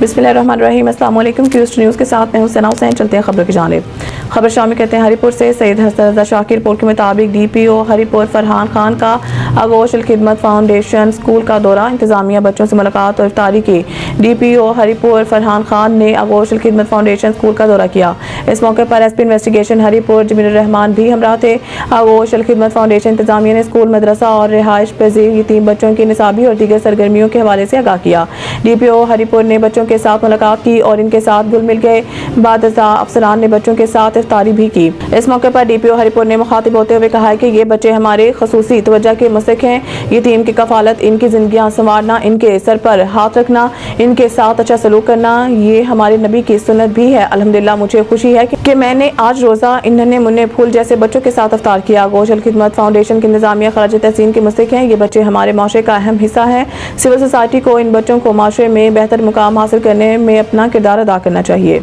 बिस्मिल्लाहिर्रहमानिर्रहीम। अस्सलाम वालेकुम। क्यूस्ट न्यूज़ के साथ मैं हूं सना हुसैन। चलते हैं खबरों की जानिब। खबर शामिल करते हैं हरीपुर से। सैयद हसन शाकिर पुर के मुताबिक DPO हरीपुर फरहान खान का आगोश खिदमत फाउंडेशन स्कूल का दौरा। इंतजामिया बच्चों से मुलाकात और इफ्तारी की। DPO हरीपुर फरहान खान ने आगोश खिदमत फाउंडेशन स्कूल का दौरा किया। इस मौके पर SP इन्वेस्टिगेशन हरीपुर जमील रहमान भी हमरा थे। आगोश खिदमत फाउंडेशन इंतजामिया ने स्कूल, मदरसा और रिहाइश पजीर यतीम बच्चों की निसाबी और दीगर सरगर्मियों के हवाले से आगाह किया। DPO हरीपुर ने बच्चों के साथ मुलाकात की और इनके साथ घुल मिल गए। बाद अफसरान ने बच्चों के साथ इफ्तारी भी की। इस मौके पर DPO हरीपुर ने मुखातिब होते हुए कहा कि ये बच्चे हमारे खसूसी तवज्जो के मुस्तहिक हैं। यतीम की कफालत, इनकी जिंदगियां संवारना, इनके सर पर हाथ रखना, इनके साथ अच्छा सलूक करना, ये हमारे नबी की सुन्नत भी है। अल्हम्दुलिल्लाह मुझे खुशी है कि मैंने आज रोजा इन नन्हे मुन्ने फूल जैसे बच्चों के साथ इफ्तार किया। गोशल खिदमत फाउंडेशन की इंतजामिया खराज तहसीन के मुस्तहिक हैं। ये बच्चे हमारे माशरे का अहम हिस्सा है। सिविल सोसाइटी को इन बच्चों को माशरे में बेहतर मुकाम हासिल करने में अपना किरदार अदा करना चाहिए।